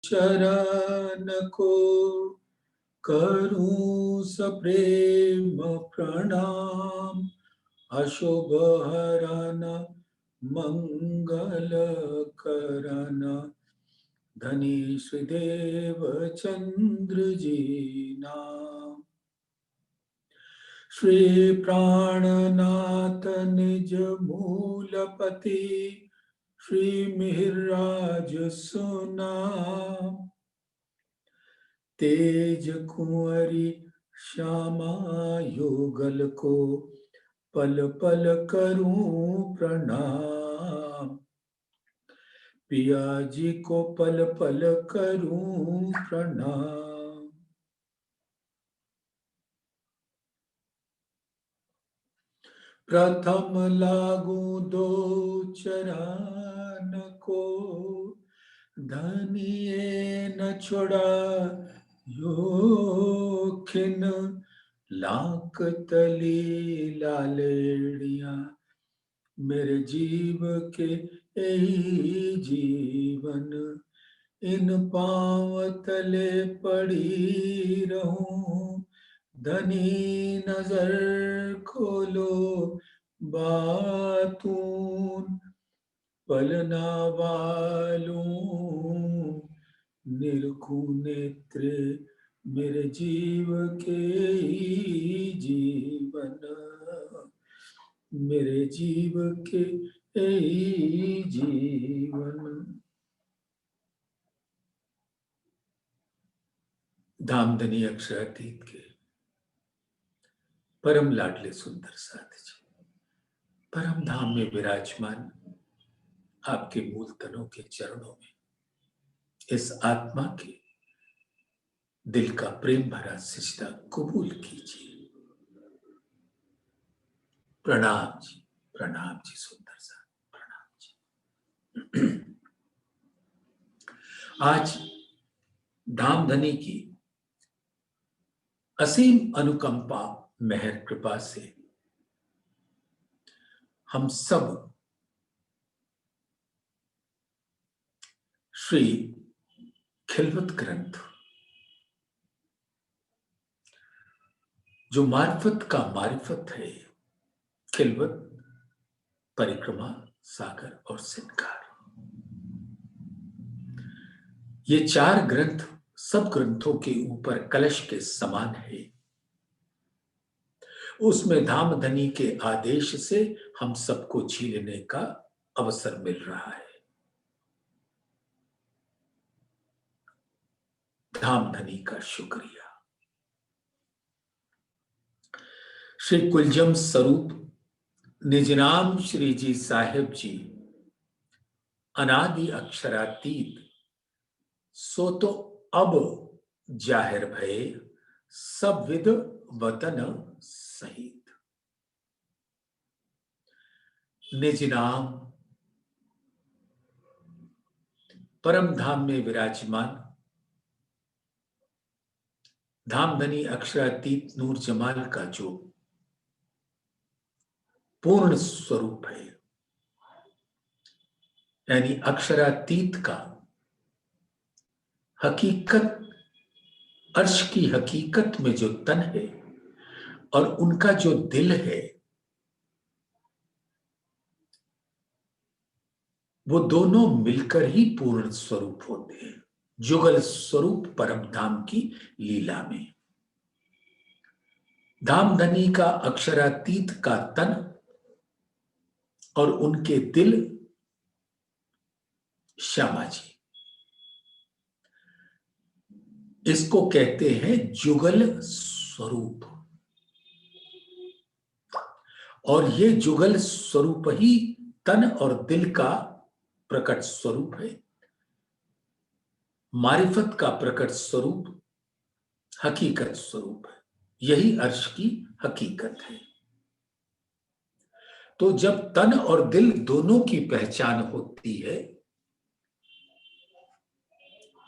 चरण को करूं सप्रेम प्रणाम। अशुभ हरन मंगल करन धनी श्रीदेव चंद्र जी नाम। श्री प्राणनाथ निज मूलपति श्री मिहिरराज सुनाम। तेज कुंवरी श्यामा युगल को पल पल करूं प्रणाम। पिया जी को पल पल करूं प्रणाम। प्रथम लागू दो चरण को धनिये न छोड़ा योखिन। लाख तली लालेड़िया मेरे जीव के यही जीवन। इन पांव तले पड़ी रहूं धनी नजर खोलो बातून। पलना वालूं निरखूं नेत्र मेरे जीव के ही जीवन। मेरे जीव के ही जीवन। धामधनी अक्षरातीत के परम लाडले सुंदर साथ जी, परम धाम में विराजमान आपके मूल तनों के चरणों में इस आत्मा के दिल का प्रेम भरा सिजदा कबूल कीजिए। प्रणाम जी सुंदर सा प्रणाम जी। आज धामधनी की असीम अनुकंपा मेहर कृपा से हम सब श्री खिलवत ग्रंथ जो मार्फत का मारिफत है, खिलवत परिक्रमा सागर और सिनकार, ये चार ग्रंथ सब ग्रंथों के ऊपर कलश के समान है। उसमें धामधनी के आदेश से हम सबको झीलने का अवसर मिल रहा है। धामधनी का शुक्रिया। श्री कुलजम स्वरूप निजनाम श्री जी साहेब जी अनादि अक्षरातीत सो तो अब जाहिर भये सब विद वतन सहित। निज नाम परम धाम में विराजमान धामधनी अक्षरातीत नूर जमाल का जो पूर्ण स्वरूप है, यानी अक्षरातीत का हकीकत, अर्श की हकीकत में जो तन है और उनका जो दिल है, वो दोनों मिलकर ही पूर्ण स्वरूप होते हैं। जुगल स्वरूप परम धाम की लीला में धामधनी का अक्षरातीत का तन और उनके दिल श्यामा जी, इसको कहते हैं जुगल स्वरूप। और ये जुगल स्वरूप ही तन और दिल का प्रकट स्वरूप है। मारिफत का प्रकट स्वरूप हकीकत स्वरूप है। यही अर्श की हकीकत है। तो जब तन और दिल दोनों की पहचान होती है,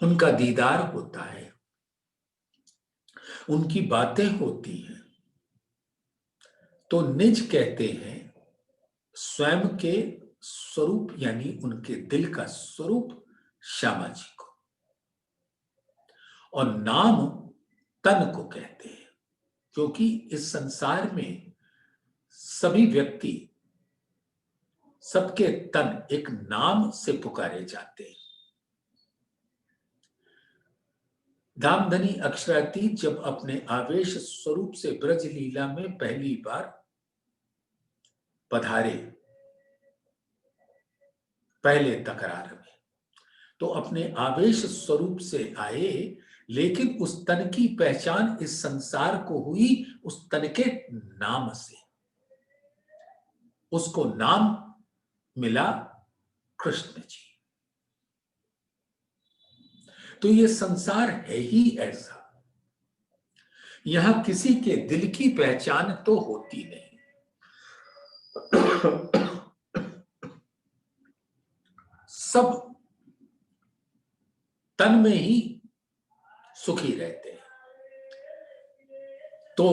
उनका दीदार होता है, उनकी बातें होती हैं, तो निज कहते हैं स्वयं के स्वरूप, यानी उनके दिल का स्वरूप श्यामा जी को। और नाम तन को कहते हैं, क्योंकि इस संसार में सभी व्यक्ति, सबके तन एक नाम से पुकारे जाते हैं। धामधनी अक्षरातीत जब अपने आवेश स्वरूप से ब्रज लीला में पहली बार पधारे, पहले तकरार में, तो अपने आवेश स्वरूप से आए, लेकिन उस तन की पहचान इस संसार को हुई उस तन के नाम से। उसको नाम मिला कृष्ण जी। तो ये संसार है ही ऐसा, यहां किसी के दिल की पहचान तो होती नहीं। सब तन में ही सुखी रहते हैं। तो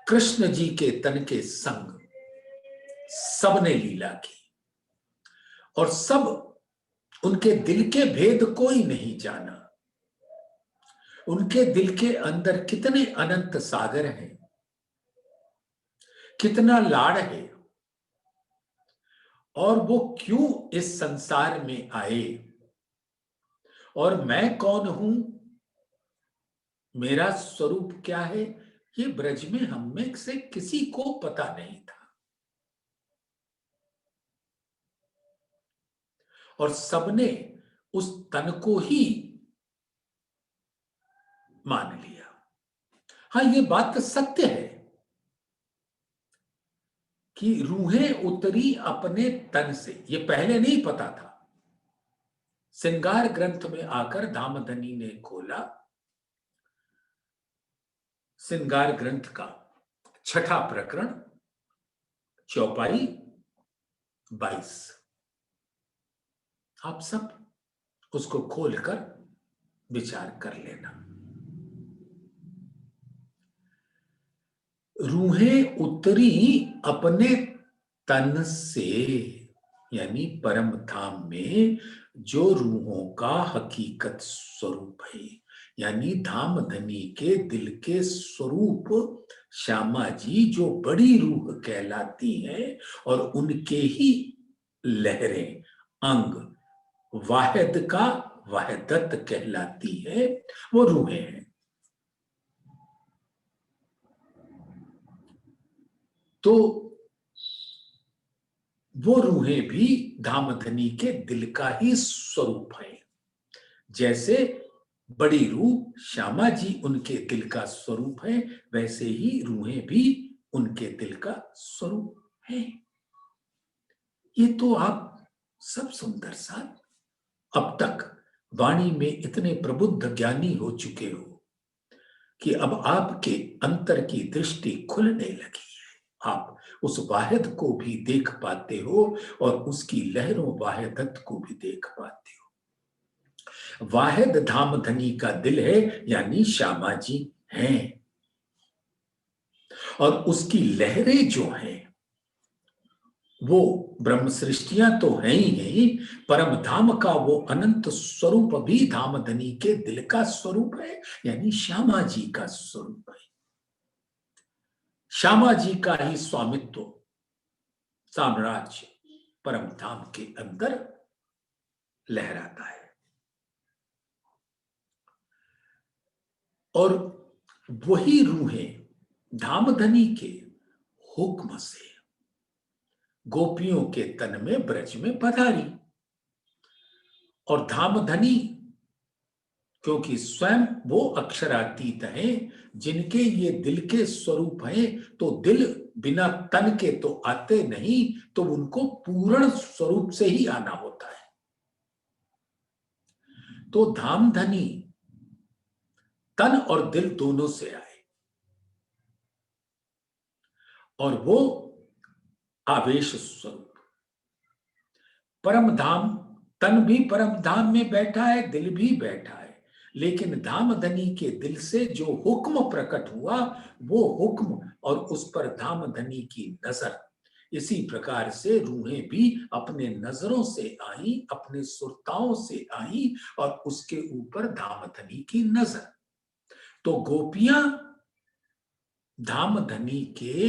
कृष्ण जी के तन के संग सबने लीला की, और सब उनके दिल के भेद कोई नहीं जाना। उनके दिल के अंदर कितने अनंत सागर हैं, कितना लाड़ है, और वो क्यों इस संसार में आए, और मैं कौन हूं, मेरा स्वरूप क्या है, ये ब्रज में हम में से किसी को पता नहीं था। और सबने उस तन को ही मान लिया। हाँ, ये बात तो सत्य है कि रूहें उतरी अपने तन से, ये पहले नहीं पता था। श्रृंगार ग्रंथ में आकर धामधनी ने खोला श्रृंगार ग्रंथ का 6ठा प्रकरण, चौपाई 22। आप सब उसको खोलकर विचार कर लेना। रूहें उतरी अपने तन से, यानी परम धाम में जो रूहों का हकीकत स्वरूप है, यानी धामधनी के दिल के स्वरूप श्यामा जी जो बड़ी रूह कहलाती हैं, और उनके ही लहरें अंग वाहिद का वाहिदत कहलाती है, वो रूहें हैं। तो वो रूहें भी धामधनी के दिल का ही स्वरूप है। जैसे बड़ी रूह श्यामा जी उनके दिल का स्वरूप है, वैसे ही रूहें भी उनके दिल का स्वरूप है। ये तो आप सब सुंदर सा अब तक वाणी में इतने प्रबुद्ध ज्ञानी हो चुके हो कि अब आपके अंतर की दृष्टि खुलने लगी है। आप उस वाहिद को भी देख पाते हो और उसकी लहरों वाहिदत को भी देख पाते हो। वाहिद धामधनी का दिल है, यानी श्यामा जी हैं, और उसकी लहरें जो हैं वो ब्रह्म सृष्टियां तो हैं ही नहीं, परम धाम का वो अनंत स्वरूप भी धामधनी के दिल का स्वरूप है, यानी श्यामा जी का स्वरूप है। श्यामा जी का ही स्वामित्व साम्राज्य परम धाम के अंदर लहराता है। और वही रूहें धामधनी के हुक्म से गोपियों के तन में ब्रज में पधारी, और धामधनी क्योंकि स्वयं वो अक्षरातीत हैं, जिनके ये दिल के स्वरूप हैं, तो दिल बिना तन के तो आते नहीं, तो उनको पूर्ण स्वरूप से ही आना होता है। तो धामधनी तन और दिल दोनों से आए, और वो आवेश स्वरूप परम धाम, तन भी परम धाम में बैठा है, दिल भी बैठा है, लेकिन धामधनी के दिल से जो हुक्म प्रकट हुआ, वो हुक्म और उस पर धामधनी की नजर, इसी प्रकार से रूहें भी अपने नजरों से आई, अपने सुरताओं से आई और उसके ऊपर धामधनी की नजर। तो गोपियां धामधनी के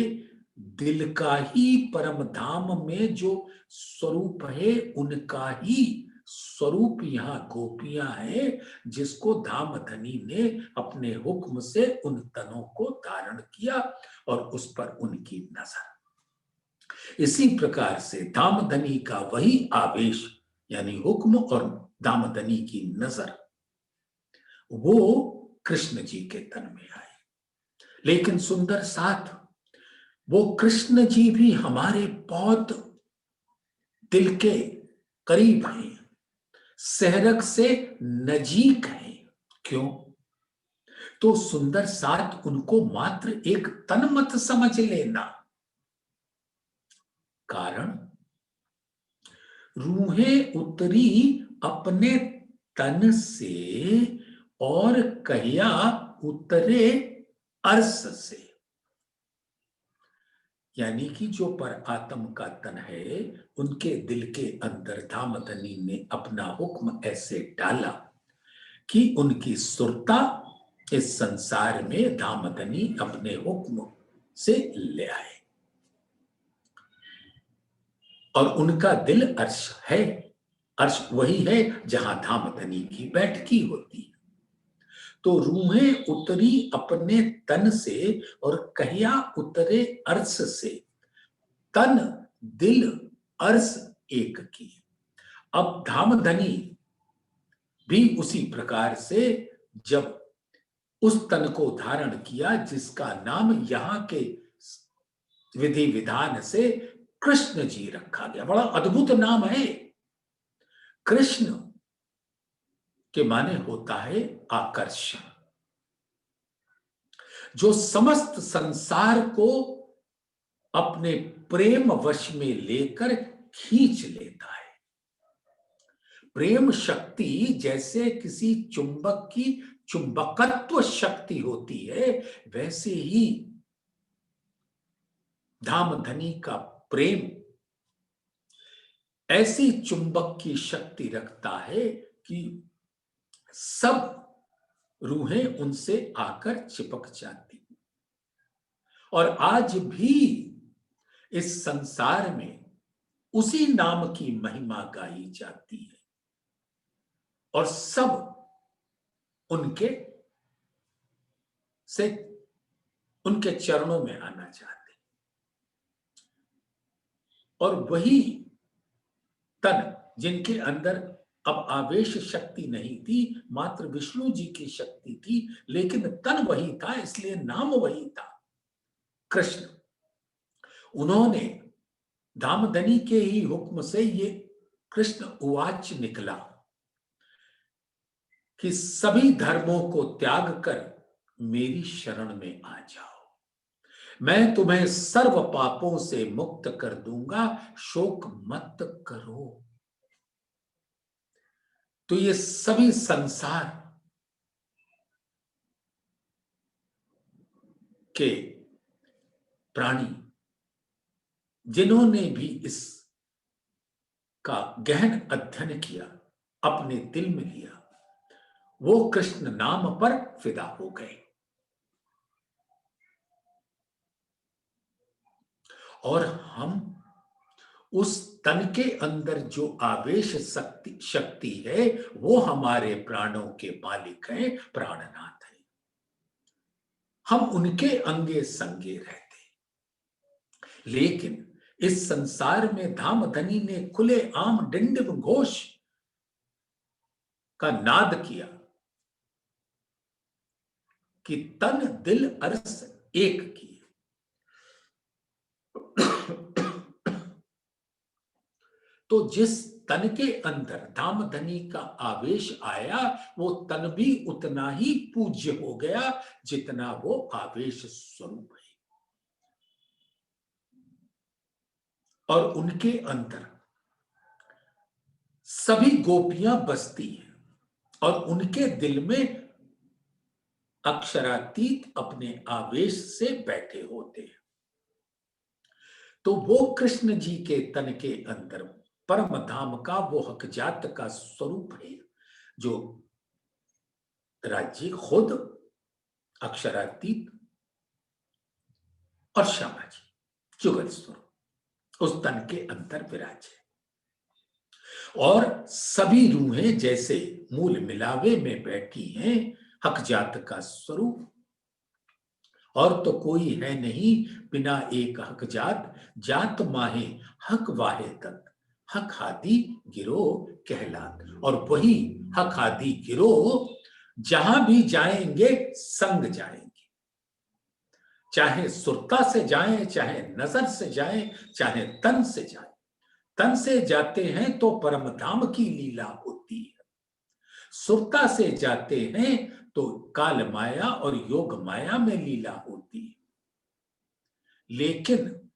दिल का ही परम धाम में जो स्वरूप है उनका ही स्वरूप यहां गोपियां है, जिसको धामधनी ने अपने हुक्म से उन तनों को धारण किया और उस पर उनकी नजर। इसी प्रकार से धामधनी का वही आवेश यानी हुक्म और धामधनी की नजर वो कृष्ण जी के तन में आई। लेकिन सुंदर साथ, वो कृष्ण जी भी हमारे बहुत दिल के करीब हैं, सहरग से नजीक हैं। क्यों? तो सुंदर साथ, उनको मात्र एक तन मत समझ लेना। कारण रूहें उतरी अपने तन से और कहिया उतरे अर्श से। यानी कि जो पर आत्म का तन है, उनके दिल के अंदर धामधनी ने अपना हुक्म ऐसे डाला कि उनकी सुरता इस संसार में धामधनी अपने हुक्म से ले आए और उनका दिल अर्श है। अर्श वही है जहां धामधनी की बैठकी होती है। तो रूहें उतरी अपने तन से और कहिया उतरे अर्श से, तन दिल अर्श एक की। अब धामधनी भी उसी प्रकार से जब उस तन को धारण किया जिसका नाम यहां के विधि विधान से कृष्ण जी रखा गया। बड़ा अद्भुत नाम है। कृष्ण के माने होता है आकर्षण, जो समस्त संसार को अपने प्रेम वश में लेकर खींच लेता है। प्रेम शक्ति जैसे किसी चुंबक की चुंबकत्व शक्ति होती है, वैसे ही धामधनी का प्रेम ऐसी चुंबक की शक्ति रखता है कि सब रूहें उनसे आकर चिपक जाती। और आज भी इस संसार में उसी नाम की महिमा गाई जाती है और सब उनके से उनके चरणों में आना चाहते। और वही तन जिनके अंदर अब आवेश शक्ति नहीं थी, मात्र विष्णु जी की शक्ति थी, लेकिन तन वही था, इसलिए नाम वही था कृष्ण। उन्होंने धामधनी के ही हुक्म से ये कृष्ण उवाच निकला कि सभी धर्मों को त्याग कर मेरी शरण में आ जाओ, मैं तुम्हें सर्व पापों से मुक्त कर दूंगा, शोक मत करो। तो ये सभी संसार के प्राणी जिन्होंने भी इस का गहन अध्ययन किया, अपने दिल में लिया, वो कृष्ण नाम पर फिदा हो गए। और हम उस तन के अंदर जो आवेश शक्ति है, वो हमारे प्राणों के मालिक हैं, प्राणनाथ हैं। हम उनके अंगे संगे रहते। लेकिन इस संसार में धामधनी ने खुले आम डिंडिम घोष का नाद किया कि तन दिल अर्श एक की। तो जिस तन के अंदर धामधनी का आवेश आया, वो तन भी उतना ही पूज्य हो गया जितना वो आवेश स्वरूप है। और उनके अंदर सभी गोपियां बसती हैं और उनके दिल में अक्षरातीत अपने आवेश से बैठे होते हैं। तो वो कृष्ण जी के तन के अंदर परम धाम का वो हकजात का स्वरूप है, जो राज्य खुद अक्षरातीत और श्यामा जी जुगल स्वरूप उस तन के अंदर विराजे, और सभी रूहें जैसे मूल मिलावे में बैठी हैं हकजात का स्वरूप, और तो कोई है नहीं बिना एक हक जात, जात माहे हक वाहे तत्, हक हादी गिरो कहलात। और वही हक हादी गिरो जहां भी जाएंगे संग जाएंगे, चाहे सुरता से जाएं, चाहे नजर से जाएं, चाहे तन से जाएं। तन से जाते हैं तो परम धाम की लीला होती है, सुरता से जाते हैं तो काल माया और योग माया में लीला होती है। लेकिन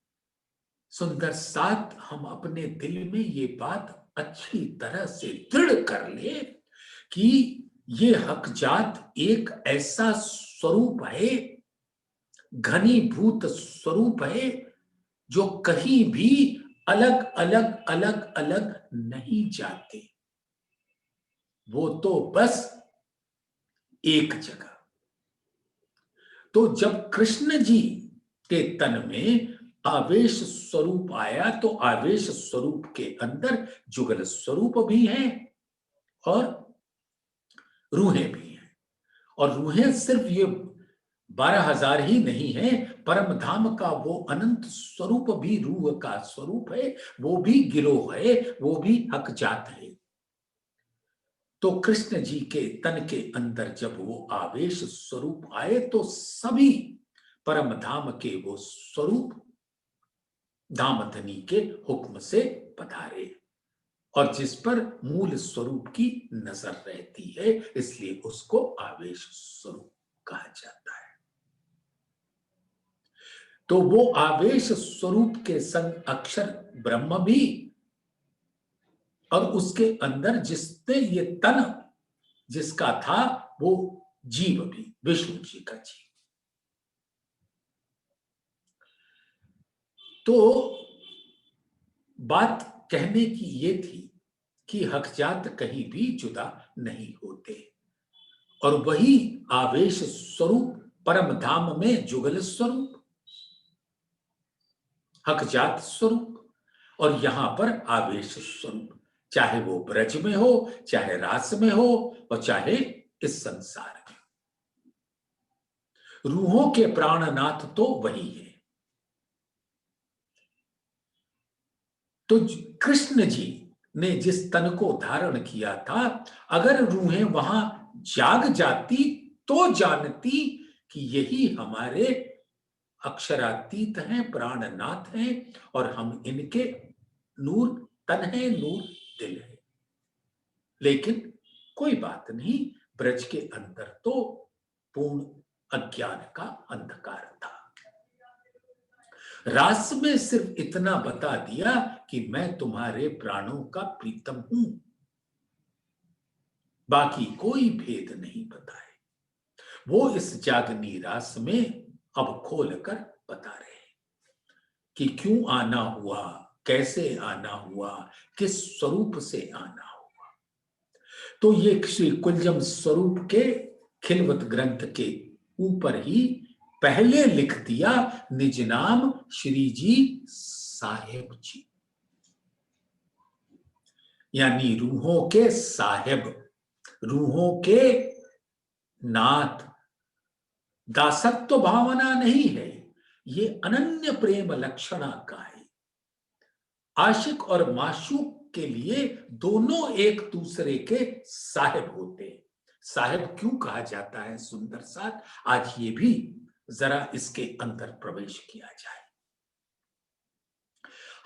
सुंदर साथ हम अपने दिल में ये बात अच्छी तरह से दृढ़ कर ले कि ये हकजात एक ऐसा स्वरूप है, घनीभूत स्वरूप है, जो कहीं भी अलग अलग अलग अलग नहीं जाते, वो तो बस एक जगह। तो जब कृष्ण जी के तन में आवेश स्वरूप आया, तो आवेश स्वरूप के अंदर जुगल स्वरूप भी है और रूहें भी हैं। और रूहें सिर्फ ये 12,000 ही नहीं है, परम धाम का वो अनंत स्वरूप भी रूह का स्वरूप है, वो भी गिरोह है, वो भी हकजात है। तो कृष्ण जी के तन के अंदर जब वो आवेश स्वरूप आए, तो सभी परम धाम के वो स्वरूप धामधनी के हुक्म से पधारे, और जिस पर मूल स्वरूप की नजर रहती है, इसलिए उसको आवेश स्वरूप कहा जाता है। तो वो आवेश स्वरूप के संग अक्षर ब्रह्म भी, और उसके अंदर जिसने ये तन जिसका था वो जीव भी, विष्णु जी का जीव। तो बात कहने की ये थी कि हकजात कहीं भी जुदा नहीं होते, और वही आवेश स्वरूप परम धाम में जुगल स्वरूप, हकजात स्वरूप, और यहां पर आवेश स्वरूप, चाहे वो ब्रज में हो, चाहे रास में हो, और चाहे इस संसार में। रूहों के प्राणनाथ तो वही है। तो कृष्ण जी ने जिस तन को धारण किया था, अगर रूहें वहां जाग जाती तो जानती कि यही हमारे अक्षरातीत हैं, प्राणनाथ हैं, और हम इनके नूर तन है, नूर दिल है। लेकिन कोई बात नहीं, ब्रज के अंदर तो पूर्ण अज्ञान का अंधकार था। रास में सिर्फ इतना बता दिया कि मैं तुम्हारे प्राणों का प्रीतम हूं, बाकी कोई भेद नहीं बताए। वो इस जागनी रास में अब खोल कर बता रहे कि क्यों आना हुआ, कैसे आना हुआ, किस स्वरूप से आना हुआ। तो ये श्री कुंजम स्वरूप के खिलवत ग्रंथ के ऊपर ही पहले लिख दिया निज नाम श्री जी साहेब जी, यानी रूहों के साहेब, रूहों के नाथ। दासत्व भावना नहीं है, ये अनन्य प्रेम लक्षणा का है। आशिक और माशूक के लिए दोनों एक दूसरे के साहिब होते हैं। साहिब क्यों कहा जाता है सुंदर साथ, आज ये भी जरा इसके अंदर प्रवेश किया जाए।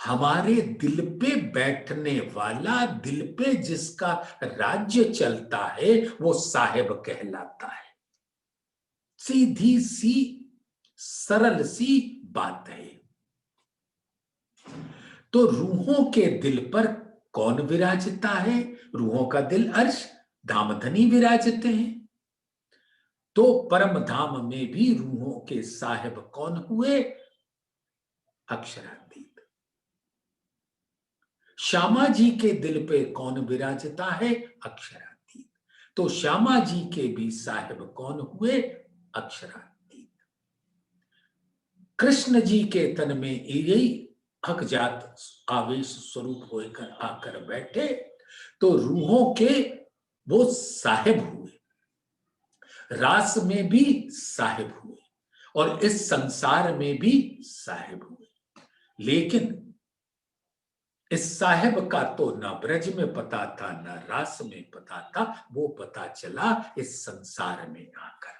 हमारे दिल पे बैठने वाला, दिल पे जिसका राज्य चलता है, वो साहिब कहलाता है। सीधी सी सरल सी बात है। तो रूहों के दिल पर कौन विराजता है? रूहों का दिल अर्श, धामधनी विराजते हैं। तो परम धाम में भी रूहों के साहिब कौन हुए? अक्षरातीत। श्यामा जी के दिल पे कौन विराजता है? अक्षरातीत। तो श्यामा जी के भी साहिब कौन हुए? अक्षरातीत। कृष्ण जी के तन में यही हकजात आवेश स्वरूप होकर आकर बैठे तो रूहों के वो साहिब हुए, रास में भी साहिब हुए और इस संसार में भी साहिब हुए। लेकिन इस साहिब का तो ना ब्रज में पता था ना रास में पता था, वो पता चला इस संसार में आकर।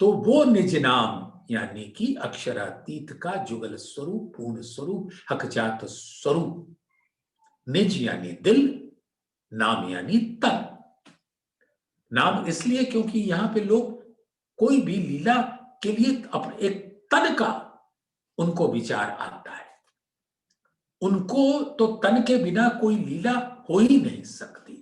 तो वो निज नाम यानी कि अक्षरातीत का जुगल स्वरूप, पूर्ण स्वरूप, हकजात स्वरूप, निज यानी दिल, नाम यानी तन। नाम इसलिए क्योंकि यहां पे लोग कोई भी लीला के लिए अपने एक तन का उनको विचार आता है। उनको तो तन के बिना कोई लीला हो ही नहीं सकती।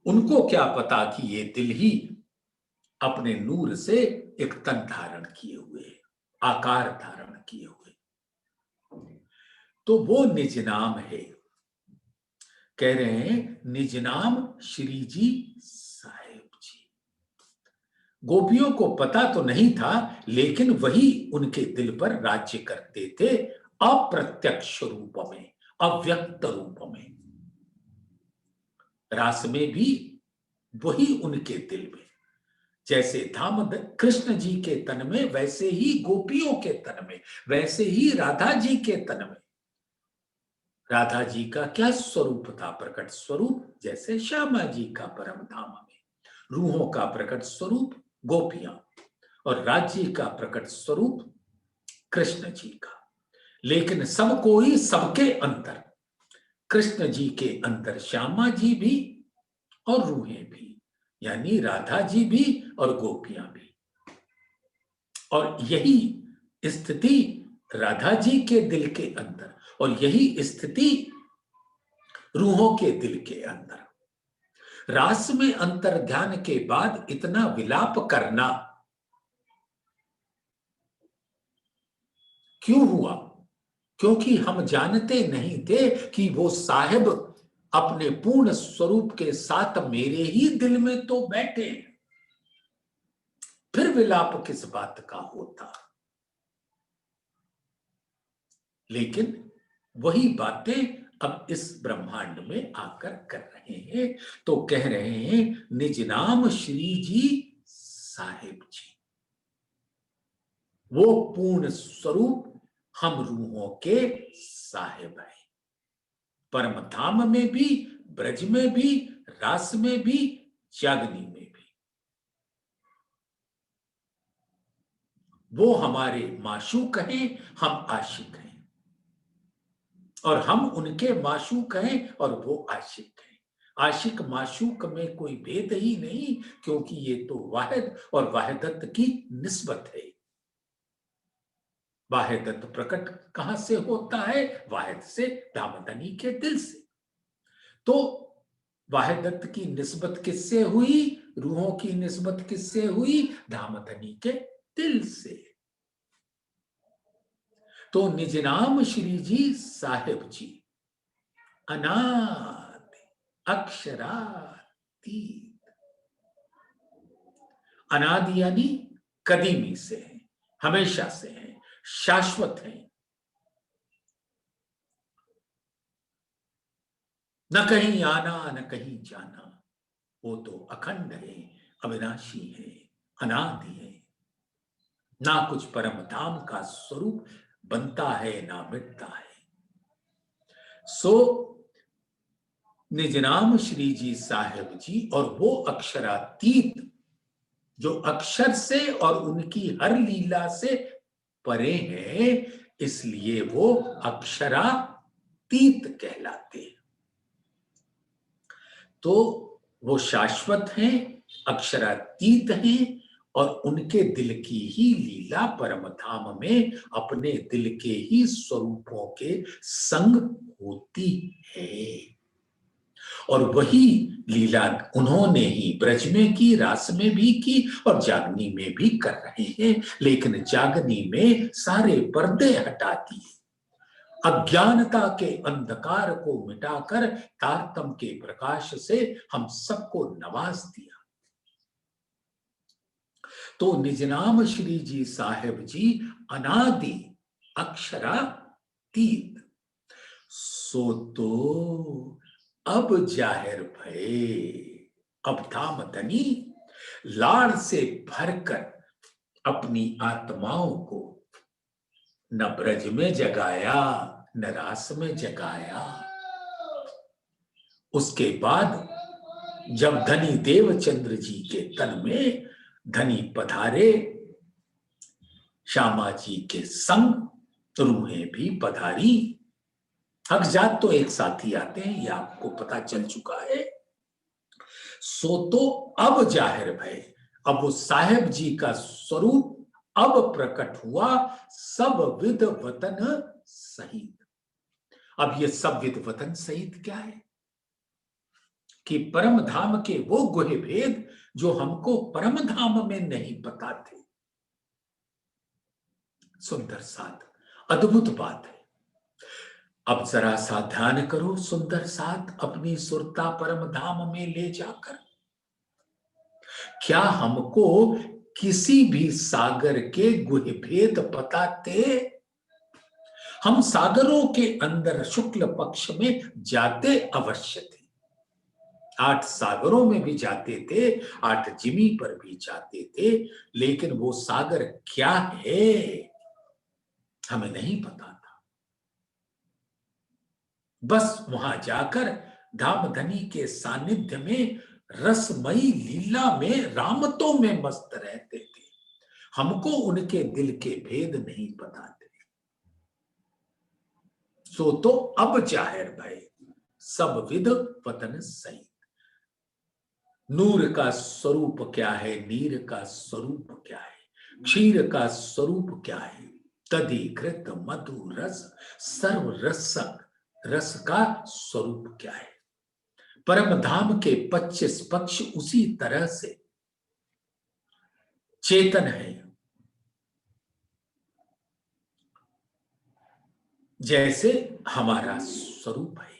उनको क्या पता कि ये दिल ही अपने नूर से एक तन धारण किए हुए, आकार धारण किए हुए, तो वो निज नाम है। कह रहे हैं निज नाम श्री जी साहेब जी। गोपियों को पता तो नहीं था, लेकिन वही उनके दिल पर राज्य करते थे, अप्रत्यक्ष रूप में, अव्यक्त रूप में। रास में भी वही उनके दिल में, जैसे धाम कृष्ण जी के तन में, वैसे ही गोपियों के तन में, वैसे ही राधा जी के तन में। राधा जी का क्या स्वरूप था? प्रकट स्वरूप, जैसे श्यामा जी का परम धाम में। रूहों का प्रकट स्वरूप गोपियां और राज्य का प्रकट स्वरूप कृष्ण जी का। लेकिन सबको ही सबके अंदर, कृष्ण जी के अंदर श्यामा जी भी और रूहें भी, यानी राधा जी भी और गोपियां भी। और यही स्थिति राधा जी के दिल के अंदर और यही स्थिति रूहों के दिल के अंदर। रास में अंतर ध्यान के बाद इतना विलाप करना क्यों हुआ? क्योंकि हम जानते नहीं थे कि वो साहिब अपने पूर्ण स्वरूप के साथ मेरे ही दिल में तो बैठे, फिर विलाप किस बात का होता? लेकिन वही बातें अब इस ब्रह्मांड में आकर कर रहे हैं। तो कह रहे हैं निज नाम श्री जी साहिब जी। वो पूर्ण स्वरूप हम रूहों के साहिब हैं, परम धाम में भी, ब्रज में भी, रास में भी, जागनी में भी। वो हमारे माशूक हैं, हम आशिक हैं, और हम उनके माशूक हैं और वो आशिक हैं। आशिक माशूक में कोई भेद ही नहीं, क्योंकि ये तो वाहिद और वाहिदत की निस्बत है। वाहिदत प्रकट कहां से होता है? वाहिद से, दामदनी के दिल से। तो वाहिदत की निस्बत किससे हुई? रूहों की निस्बत किससे हुई? दामदनी के दिल से। तो निज नाम श्री जी साहिब जी, अनादि अक्षरातीत। अनादि यानी कदीमी से है, हमेशा से है, शाश्वत है, न कहीं आना न कहीं जाना। वो तो अखंड है, अविनाशी है, अनादि है। ना कुछ परम धाम का स्वरूप बनता है ना मिटता है। सो निज नाम श्री जी साहिब जी, और वो अक्षरातीत जो अक्षर से और उनकी हर लीला से परे हैं, इसलिए वो अक्षरातीत कहलाते हैं। तो वो शाश्वत हैं, अक्षरातीत हैं, और उनके दिल की ही लीला परम धाम में अपने दिल के ही स्वरूपों के संग होती है। और वही लीला उन्होंने ही ब्रज में की, रास में भी की और जागनी में भी कर रहे हैं। लेकिन जागनी में सारे पर्दे हटा दिए, अज्ञानता के अंधकार को मिटाकर तारतम के प्रकाश से हम सबको नवाज दिया। तो निजनाम श्री जी साहेब जी अनादि अक्षरातीत, सो तो अब जाहिर भये। अब धाम धनी लाड़ से भरकर अपनी आत्माओं को न ब्रज में जगाया न रास में जगाया। उसके बाद जब धनी देवचंद्र जी के तन में धनी पधारे, श्यामा जी के संग रूहें भी पधारी। हकजात तो एक साथ ही आते हैं, ये आपको पता चल चुका है। सो तो अब जाहिर भय, अब वो साहेब जी का स्वरूप अब प्रकट हुआ, सब विद वतन सहित। अब ये सब विद वतन सहित क्या है कि परम धाम के वो गुहे भेद जो हमको परम धाम में नहीं पता थे। सुंदर साथ, अद्भुत बात है। अब जरा सा ध्यान करो, सुंदर साथ अपनी सुरता परम धाम में ले जाकर क्या हमको किसी भी सागर के गुहे भेद पता थे? हम सागरों के अंदर शुक्ल पक्ष में जाते अवश्य थे, 8 सागरों में भी जाते थे, 8 जिमी पर भी जाते थे, लेकिन वो सागर क्या है हमें नहीं पता था। बस वहां जाकर धामधनी के सानिध्य में रसमयी लीला में रामतों में मस्त रहते थे। हमको उनके दिल के भेद नहीं पता थे। सो तो अब जाहिर भय, सब विद वतन सहित। नूर का स्वरूप क्या है, नीर का स्वरूप क्या है, क्षीर का स्वरूप क्या है, तदीकृत मधु रस सर्व रसक रस का स्वरूप क्या है। परम धाम के 25 पक्ष उसी तरह से चेतन है जैसे हमारा स्वरूप है।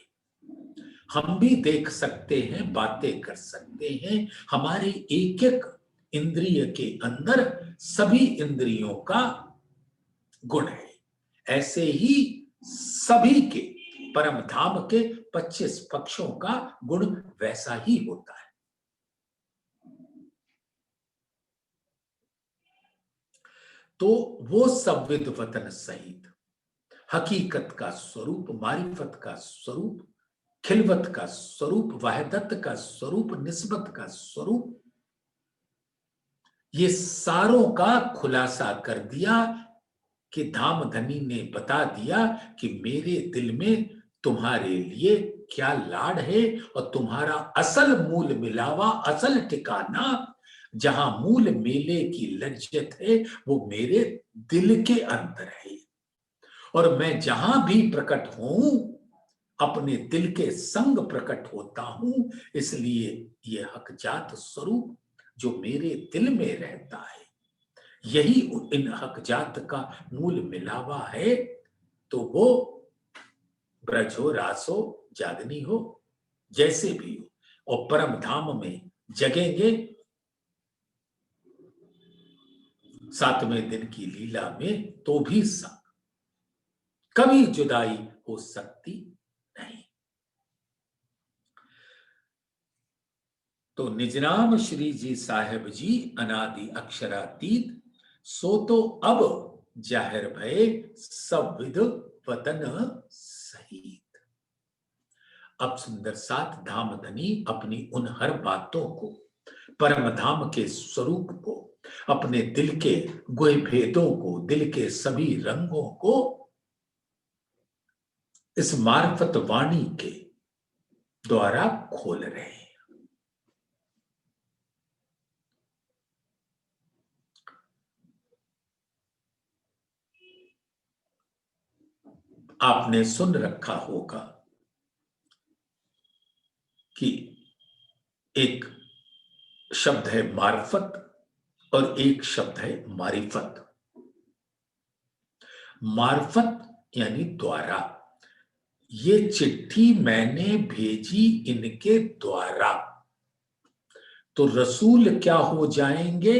हम भी देख सकते हैं, बातें कर सकते हैं, हमारे एक एक इंद्रिय के अंदर सभी इंद्रियों का गुण है। ऐसे ही सभी के परम धाम के 25 पक्षों का गुण वैसा ही होता है। तो वो सविद वतन सहित हकीकत का स्वरूप, मारिफत का स्वरूप, खिलवत का स्वरूप, वाहदत का स्वरूप, निस्बत का स्वरूप, ये सारों का खुलासा कर दिया कि धामधनी ने बता दिया कि मेरे दिल में तुम्हारे लिए क्या लाड है और तुम्हारा असल मूल मिलावा, असल ठिकाना, जहां मूल मेले की लज्जत है वो मेरे दिल के अंदर है। और मैं जहां भी प्रकट हूं अपने दिल के संग प्रकट होता हूं, इसलिए ये हकजात स्वरूप जो मेरे दिल में रहता है यही इन हकजात का मूल मिलावा है। तो वो ब्रज हो, रास हो, जागनी हो, जैसे भी हो, और परम धाम में जगेंगे 7वें दिन की लीला में तो भी संग, कभी जुदाई हो सकती नहीं। तो निजनाम श्री जी साहेब जी अनादि अक्षरातीत, सो तो अब जाहिर भय, सब विद वतन सहित। अब सुंदर साथ धामधनी अपनी उन हर बातों को, परम धाम के स्वरूप को, अपने दिल के गुहे भेदों को, दिल के सभी रंगों को इस मार्फत वाणी के द्वारा खोल रहे हैं। आपने सुन रखा होगा कि एक शब्द है मार्फत और एक शब्द है मारिफत। मार्फत यानी द्वारा, ये चिट्ठी मैंने भेजी इनके द्वारा। तो रसूल क्या हो जाएंगे?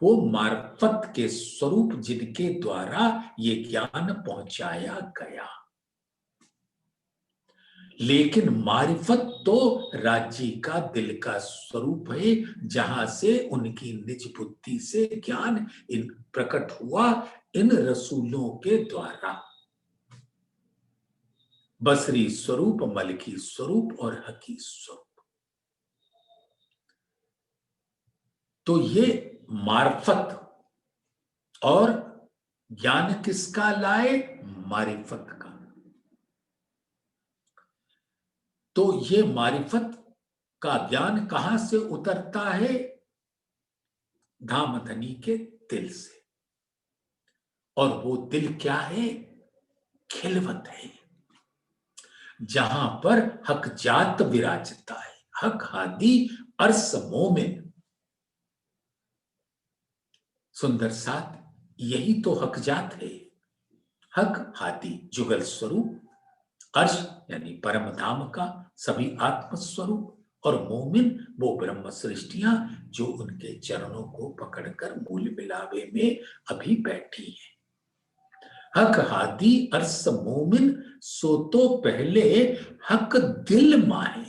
वो मार्फत के स्वरूप जिनके द्वारा ये ज्ञान पहुंचाया गया। लेकिन मारिफत तो राज्य का दिल का स्वरूप है, जहां से उनकी निज बुद्धि से ज्ञान इन प्रकट हुआ इन रसूलों के द्वारा। बसरी स्वरूप, मलकी स्वरूप और हकी स्वरूप। तो ये मार्फत और ज्ञान किसका लाए? मारिफत का। तो ये मारिफत का ज्ञान कहां से उतरता है? धामधनी के दिल से। और वो दिल क्या है? खिलवत है, जहां पर हक जात विराजता है। हक हादी अर्स मोमिन। सुंदर साथ, यही तो हक जात है। हक हादी जुगल स्वरूप, अर्श यानी परम धाम का सभी आत्म स्वरूप, और मोमिन वो ब्रह्म सृष्टियां जो उनके चरणों को पकड़कर मूल मिलावे में अभी बैठी है। हक हादी अर्स मोमिन, सो तो पहले हक दिल माहे।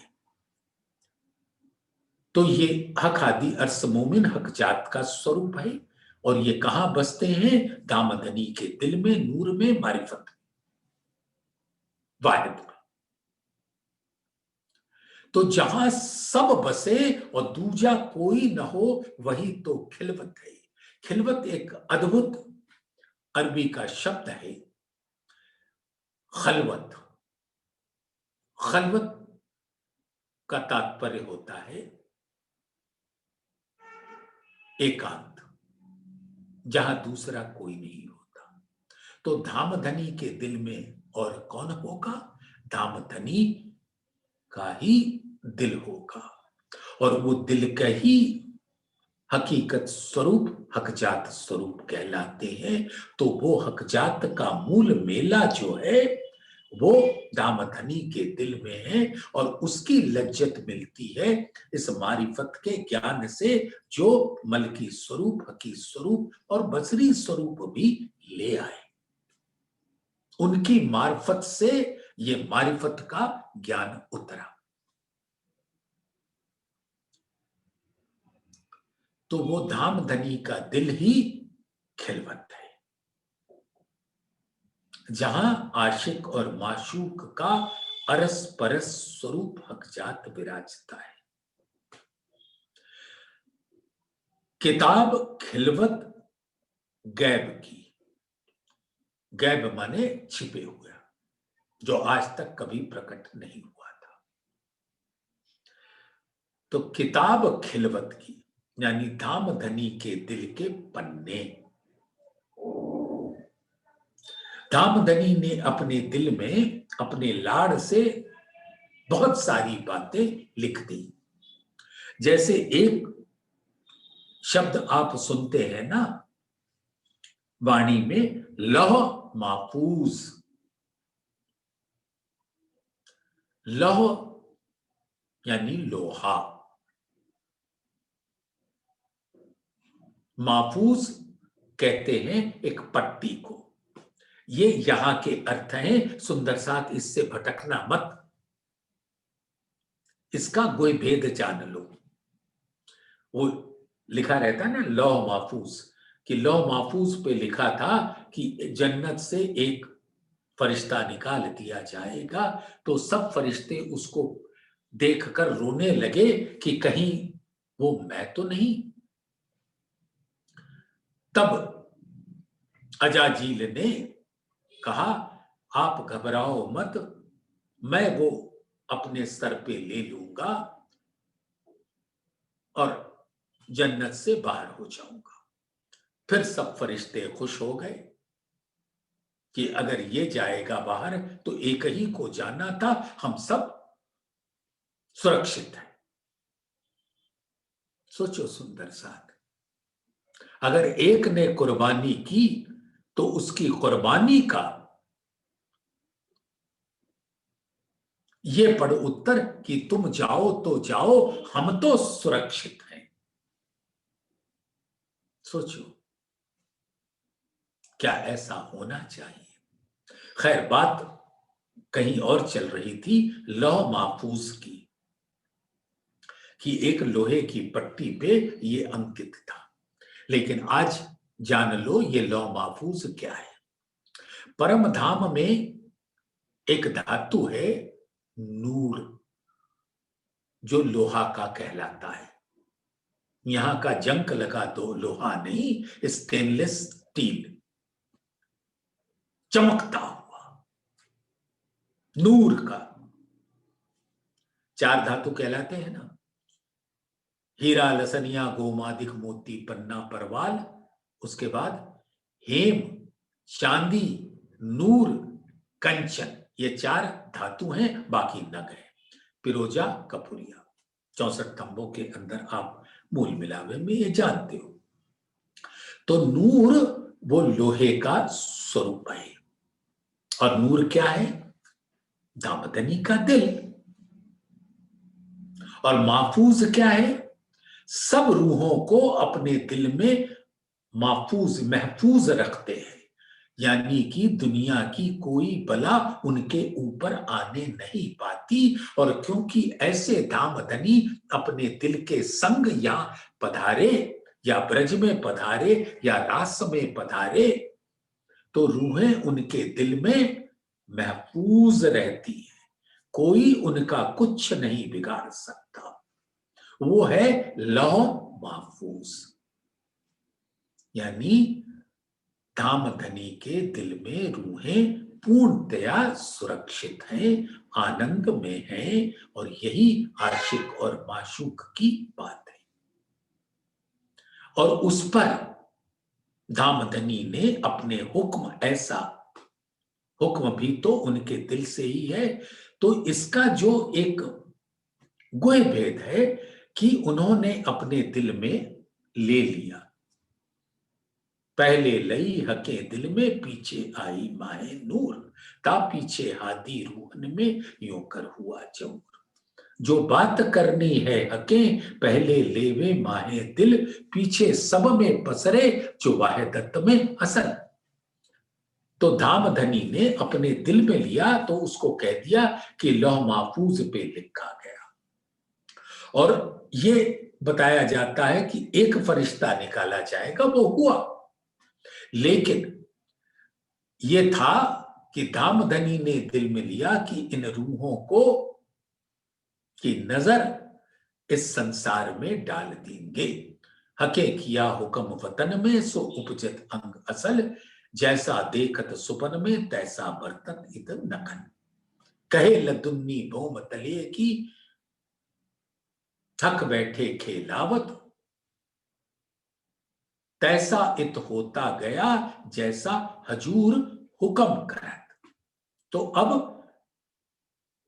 तो ये हक हादी अर्स मोमिन हक जात का स्वरूप है। और ये कहां बसते हैं? दामधनी के दिल में, नूर में, मारिफत में, वाहिद में। तो जहां सब बसे और दूजा कोई न हो, वही तो खिलवत है। खिलवत एक अद्भुत अरबी का शब्द है। खलवत, खलवत का तात्पर्य होता है एकांत, जहां दूसरा कोई नहीं होता। तो धामधनी के दिल में और कौन होगा? धामधनी का ही दिल होगा। और वो दिल का ही हकीकत स्वरूप हकजात स्वरूप कहलाते हैं। तो वो हकजात का मूल मेला जो है वो दामधनी के दिल में है। और उसकी लज्जत मिलती है इस मारिफत के ज्ञान से, जो मलकी स्वरूप, हकी स्वरूप और बसरी स्वरूप भी ले आए। उनकी मार्फत से ये मारिफत का ज्ञान उतरा। तो वो धामधनी का दिल ही खिलवत है, जहां आशिक और माशूक का अरस परस स्वरूप हकजात विराजता है। किताब खिलवत गैब की। गैब माने छिपे हुए, जो आज तक कभी प्रकट नहीं हुआ था। तो किताब खिलवत की यानी धामधनी के दिल के पन्ने। धामधनी ने अपने दिल में अपने लाड़ से बहुत सारी बातें लिख दी। जैसे एक शब्द आप सुनते हैं ना वाणी में, लौह महफूज। लौह यानी लोहा, महफूज कहते हैं एक पट्टी को। ये यहां के अर्थ हैं। सुंदर साथ, इससे भटकना मत, इसका कोई भेद जान लो। वो लिखा रहता है ना लौह महफूज, कि लौह महफूज पे लिखा था कि जन्नत से एक फरिश्ता निकाल दिया जाएगा। तो सब फरिश्ते उसको देखकर रोने लगे कि कहीं वो मैं तो नहीं। तब अजाजील ने कहा, आप घबराओ मत, मैं वो अपने सर पे ले लूंगा और जन्नत से बाहर हो जाऊंगा। फिर सब फरिश्ते खुश हो गए कि अगर ये जाएगा बाहर तो एक ही को जाना था, हम सब सुरक्षित हैं। सोचो सुंदर साथ, अगर एक ने कुर्बानी की तो उसकी कुर्बानी का ये पढ़ उत्तर कि तुम जाओ तो जाओ, हम तो सुरक्षित हैं। सोचो, क्या ऐसा होना चाहिए? खैर, बात कहीं और चल रही थी, लौह महफूज की, कि एक लोहे की पट्टी पे ये अंकित था। लेकिन आज जान लो ये लौह महफूज क्या है। परम धाम में एक धातु है नूर, जो लोहा का कहलाता है। यहां का जंक लगा दो, लोहा नहीं, स्टेनलेस स्टील, चमकता हुआ नूर का। चार धातु कहलाते हैं ना, हीरा, लसनिया, गोमादिक, मोती, पन्ना, परवाल। उसके बाद हेम, चांदी, नूर, कंचन, ये चार धातु हैं, बाकी नग है। पिरोजा, कपूरिया, 64 तंबों के अंदर आप मूल मिलावे में ये जानते हो। तो नूर वो लोहे का स्वरूप है। और नूर क्या है? दामदनी का दिल। और महफूज क्या है? सब रूहों को अपने दिल में महफूज रखते हैं, यानी कि दुनिया की कोई बला उनके ऊपर आने नहीं पाती। और क्योंकि ऐसे दामदनी अपने दिल के संग यहां पधारे, या ब्रज में पधारे, या रास में पधारे, तो रूहें उनके दिल में महफूज रहती है। कोई उनका कुछ नहीं बिगाड़ सकता। वो है लौह महफूज। यानी धामधनी के दिल में रूहें पूर्णतया सुरक्षित हैं, आनंद में हैं। और यही आशिक और माशूक की बात है। और उस पर धामधनी ने अपने हुक्म, ऐसा हुक्म भी तो उनके दिल से ही है। तो इसका जो एक गुह भेद है कि उन्होंने अपने दिल में ले लिया। पहले लई हके दिल में, पीछे आई माहे नूर, ता पीछे हादी रूहन में, यूं कर हुआ जऊर। जो बात करनी है हके, पहले लेवे माहे दिल, पीछे सब में पसरे, जो वाहिदत में असल। तो धामधनी ने अपने दिल में लिया, तो उसको कह दिया कि लौह महफूज पे लिखा गया। और ये बताया जाता है कि एक फरिश्ता निकाला जाएगा, वो हुआ। लेकिन ये था कि धामधनी ने दिल में लिया कि इन रूहों को की नजर इस संसार में डाल देंगे। हके किया हुक्म वतन में, सो उपजत अंग असल, जैसा देखत सुपन में, तैसा बरतत इत नखन। कहे लदुन्नी भौम तले की, थक बैठे खेलावत, तैसा इत होता गया, जैसा हजूर हुक्म करत। तो अब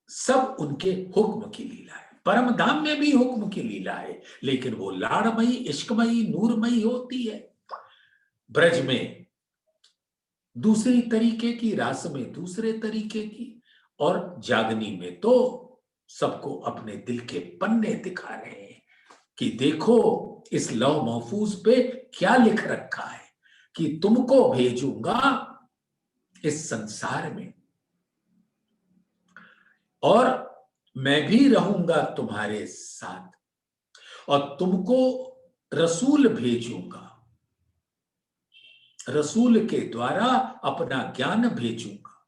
सब उनके हुक्म की लीला है। परम धाम में भी हुक्म की लीला है, लेकिन वो लाड़मयी, इश्कमयी, नूरमयी होती है। ब्रज में दूसरी तरीके की, रास में दूसरे तरीके की, और जागनी में तो सबको अपने दिल के पन्ने दिखा रहे हैं कि देखो इस लौह महफूज पे क्या लिख रखा है, कि तुमको भेजूंगा इस संसार में, और मैं भी रहूंगा तुम्हारे साथ, और तुमको रसूल भेजूंगा, रसूल के द्वारा अपना ज्ञान भेजूंगा,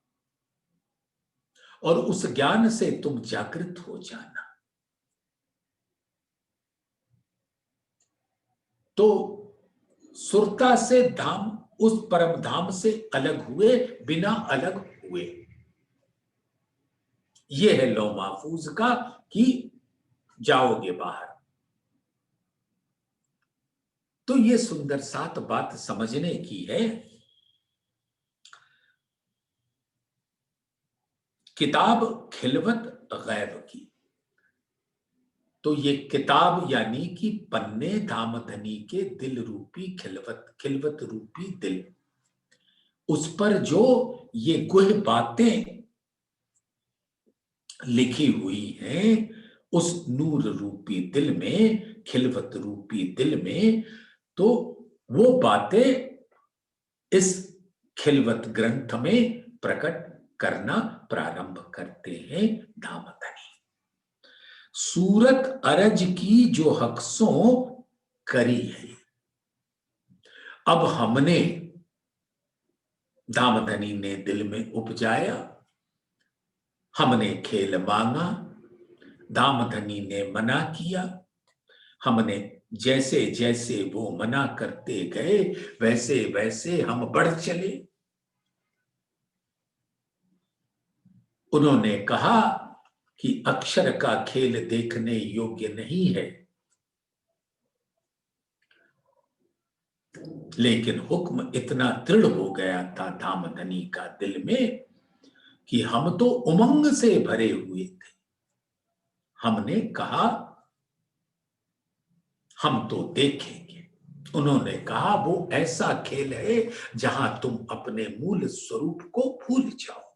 और उस ज्ञान से तुम जागृत हो जाना। तो सुरता से धाम, उस परम धाम से अलग हुए, बिना अलग हुए। यह है लौह महफूज का, कि जाओगे बाहर। तो ये सुंदर सात बात समझने की है। किताब खिलवत गैब की, तो ये किताब यानी कि पन्ने धामधनी के दिल रूपी खिलवत, खिलवत रूपी दिल, उस पर जो ये गुह बातें लिखी हुई हैं उस नूर रूपी दिल में, खिलवत रूपी दिल में, तो वो बातें इस खिलवत ग्रंथ में प्रकट करना प्रारंभ करते हैं धामधनी। सूरत अरज की जो हक्सों करी है, अब हमने, धामधनी ने दिल में उपजाया, हमने खेल मांगा, धामधनी ने मना किया, हमने जैसे जैसे वो मना करते गए वैसे वैसे हम बढ़ चले। उन्होंने कहा कि अक्षर का खेल देखने योग्य नहीं है, लेकिन हुक्म इतना दृढ़ हो गया था धामधनी का दिल में कि हम तो उमंग से भरे हुए थे। हमने कहा हम तो देखेंगे। उन्होंने कहा वो ऐसा खेल है जहां तुम अपने मूल स्वरूप को भूल जाओगे।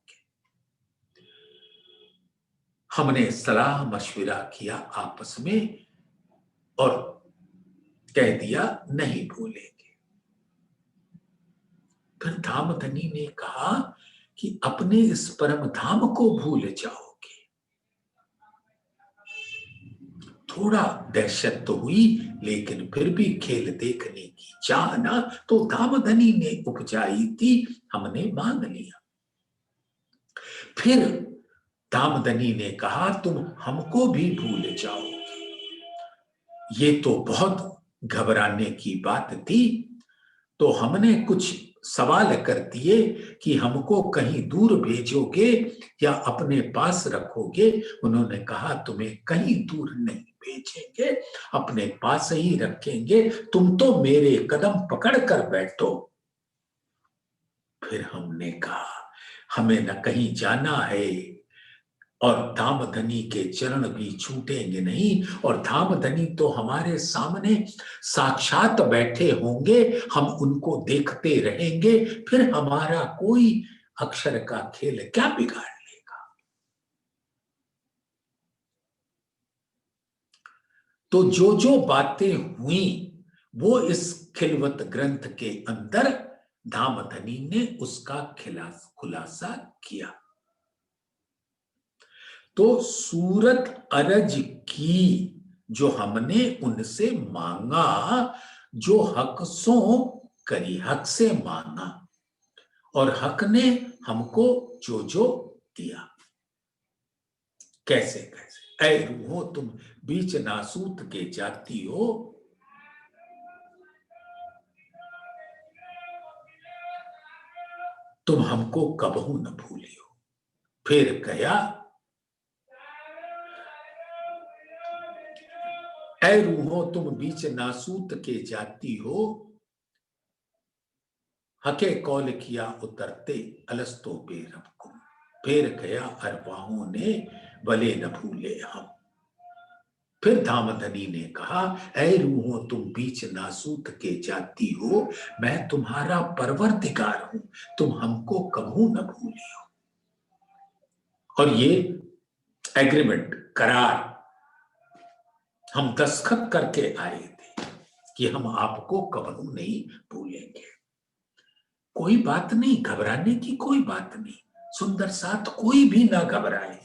हमने सलाह मशविरा किया आपस में और कह दिया नहीं भूलेंगे। फिर धामधनी ने कहा कि अपने इस परम धाम को भूल जाओगे। थोड़ा दहशत तो हुई, लेकिन फिर भी खेल देखने की चाह ना तो धामधनी ने उपजाई थी, हमने मांग लिया। फिर धामधनी ने कहा तुम हमको भी भूल जाओगे। ये तो बहुत घबराने की बात थी, तो हमने कुछ सवाल कर दिए कि हमको कहीं दूर भेजोगे या अपने पास रखोगे। उन्होंने कहा तुम्हें कहीं दूर नहीं भेजेंगे, अपने पास ही रखेंगे, तुम तो मेरे कदम पकड़ कर बैठो। फिर हमने कहा हमें न कहीं जाना है और धामधनी के चरण भी छूटेंगे नहीं, और धामधनी तो हमारे सामने साक्षात बैठे होंगे, हम उनको देखते रहेंगे, फिर हमारा कोई अक्षर का खेल क्या बिगाड़ लेगा। तो जो जो बातें हुई वो इस खिलवत ग्रंथ के अंदर धामधनी ने उसका खुलासा किया। तो सूरत अरज की जो हमने उनसे मांगा, जो हक सो करी, हक से मांगा और हक ने हमको जो जो दिया। कैसे कैसे? ऐ रूहो तुम बीच नासूत के जाती हो, तुम हमको कबहू न भूलियो। फिर कहा ऐ रूहो तुम बीच नासूत के जाती हो, हके कौल किया उतरते अलस्तो बेरब को। फिर गया अरवाहों ने भले न भूले हम। फिर धामधनी ने कहा ऐ रूहो तुम बीच नासूत के जाती हो, मैं तुम्हारा परवरदिगार हूं, तुम हमको कबहू न भूलियो। और ये एग्रीमेंट, करार हम दस्तखत करके आए थे कि हम आपको कबहू नहीं भूलेंगे। कोई बात नहीं, घबराने की कोई बात नहीं। सुंदर साथ कोई भी ना घबराए,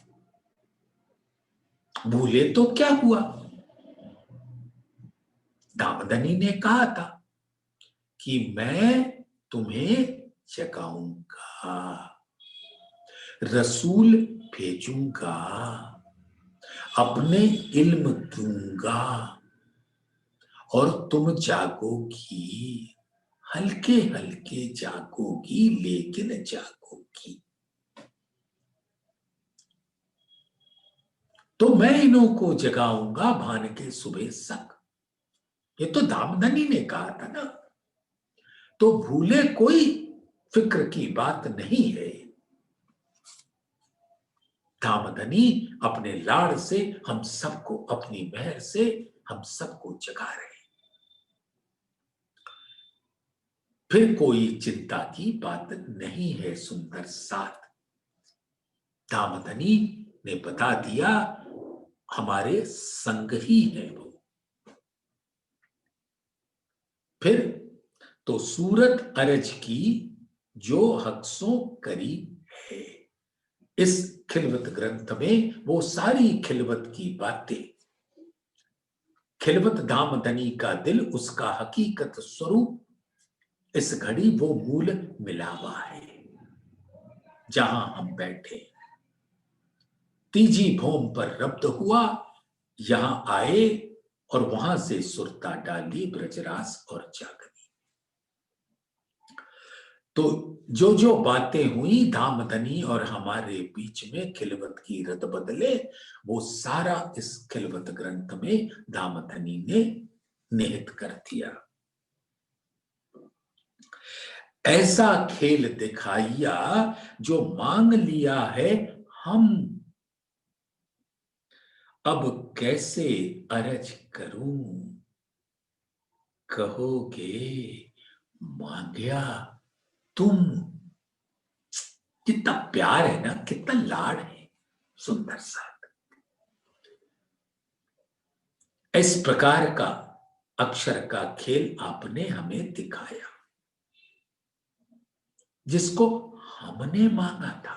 भूले तो क्या हुआ। धामधनी ने कहा था कि मैं तुम्हें जगाऊंगा, रसूल भेजूंगा, अपने इल्म दूंगा और तुम जागोगी, हल्के हल्के जागोगी लेकिन जागोगी। तो मैं इन्हों को जगाऊंगा भान के सुबह सक। ये तो धामधनी ने कहा था ना, तो भूले कोई फिक्र की बात नहीं है। धामधनी अपने लाड़ से हम सबको, अपनी मेहर से हम सबको जगा रहे हैं। फिर कोई चिंता की बात नहीं है सुंदर साथ। धामधनी ने बता दिया, हमारे संग ही है वो। फिर तो सूरत अरज की जो हक्सों करी है, इस खिलवत ग्रंथ में वो सारी खिलवत की बातें, खिलवत धामधनी का दिल, उसका हकीकत स्वरूप, इस घड़ी वो मूल मिलावा है। जहां हम बैठे तीजी भूम पर रब्द हुआ, यहां आए और वहां से सुरता डाली ब्रजरास और जागनी। तो जो जो बातें हुई धामधनी और हमारे बीच में खिलवत की रद बदले, वो सारा इस खिलवत ग्रंथ में धामधनी ने निहित कर दिया। ऐसा खेल दिखाइया जो मांग लिया है हम, अब कैसे अरज करूं, कहोगे मांगया तुम। कितना प्यार है ना, कितना लाड है, सुंदर सा। इस प्रकार का अक्षर का खेल आपने हमें दिखाया, जिसको हमने मांगा था।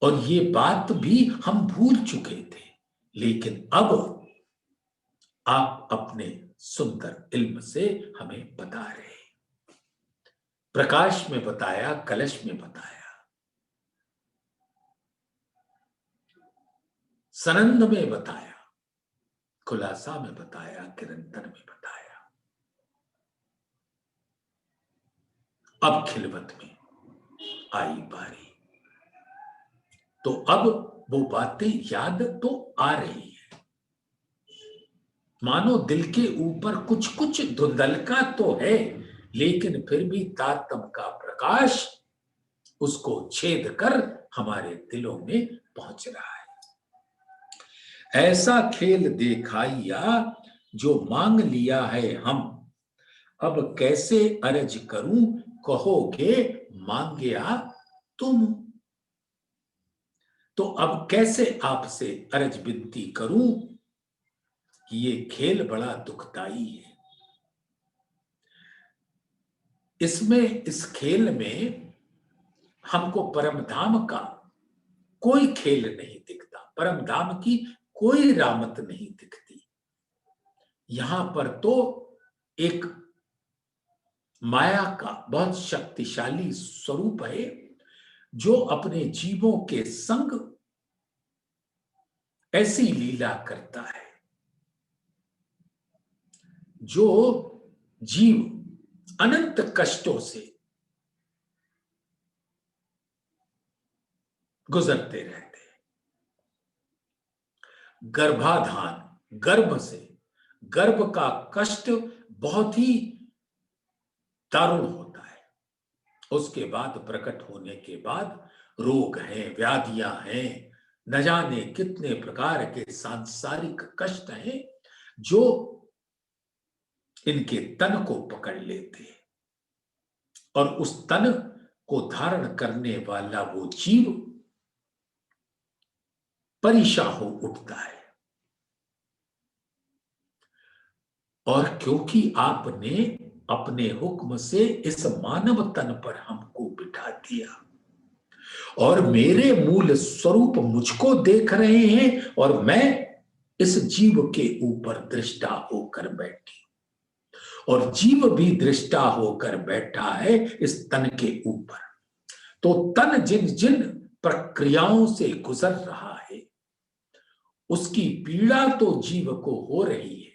और ये बात भी हम भूल चुके थे, लेकिन अब आप अपने सुंदर इल्म से हमें बता रहे हैं। प्रकाश में बताया, कलश में बताया, सनंद में बताया, खुलासा में बताया, किरंतर में बताया, अब खिलवत में आई बारी। तो अब वो बातें याद तो आ रही है, मानो दिल के ऊपर कुछ कुछ धुंधलका तो है, लेकिन फिर भी तारतम का प्रकाश उसको छेद कर हमारे दिलों में पहुंच रहा है। ऐसा खेल दिखाइया जो मांग लिया है हम, अब कैसे अर्ज करूं, कहोगे मांगया तुम। तो अब कैसे आपसे अर्ज विनती करूं कि ये खेल बड़ा दुखदाई है। इसमें, इस खेल में हमको परमधाम का कोई खेल नहीं दिखता, परमधाम की कोई रामत नहीं दिखती। यहां पर तो एक माया का बहुत शक्तिशाली स्वरूप है, जो अपने जीवों के संग ऐसी लीला करता है, जो जीव अनंत कष्टों से गुजरते रहते हैं। गर्भाधान, गर्भ से, गर्भ का कष्ट बहुत ही दारुण होता है। उसके बाद प्रकट होने के बाद रोग हैं, व्याधियां हैं, न जाने कितने प्रकार के सांसारिक कष्ट हैं, जो इनके तन को पकड़ लेते हैं। और उस तन को धारण करने वाला वो जीव परेशान हो उठता है। और क्योंकि आपने अपने हुक्म से इस मानव तन पर हमको बिठा दिया, और मेरे मूल स्वरूप मुझको देख रहे हैं, और मैं इस जीव के ऊपर दृष्टा होकर बैठी, और जीव भी दृष्टा होकर बैठा है इस तन के ऊपर। तो तन जिन जिन प्रक्रियाओं से गुजर रहा है, उसकी पीड़ा तो जीव को हो रही है,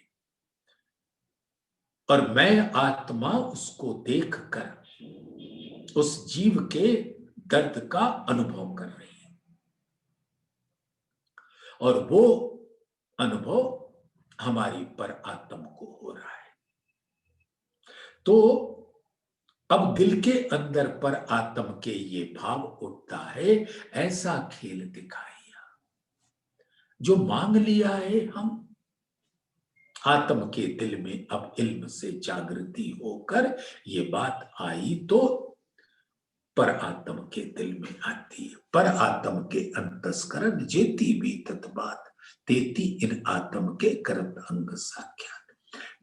और मैं आत्मा उसको देखकर उस जीव के दर्द का अनुभव कर रही है। और वो अनुभव हमारी पर आत्म को हो रहा है। तो अब दिल के अंदर पर आत्म के ये भाव उठता है, ऐसा खेल दिखाइया जो मांग लिया है हम। आत्म के दिल में अब इल्म से जागृति होकर ये बात आई, तो पर आत्म के दिल में आती है। पर आत्म के अंतस्करण जेती भी तत्बात तेती इन आत्म के करत अंग साख्यात।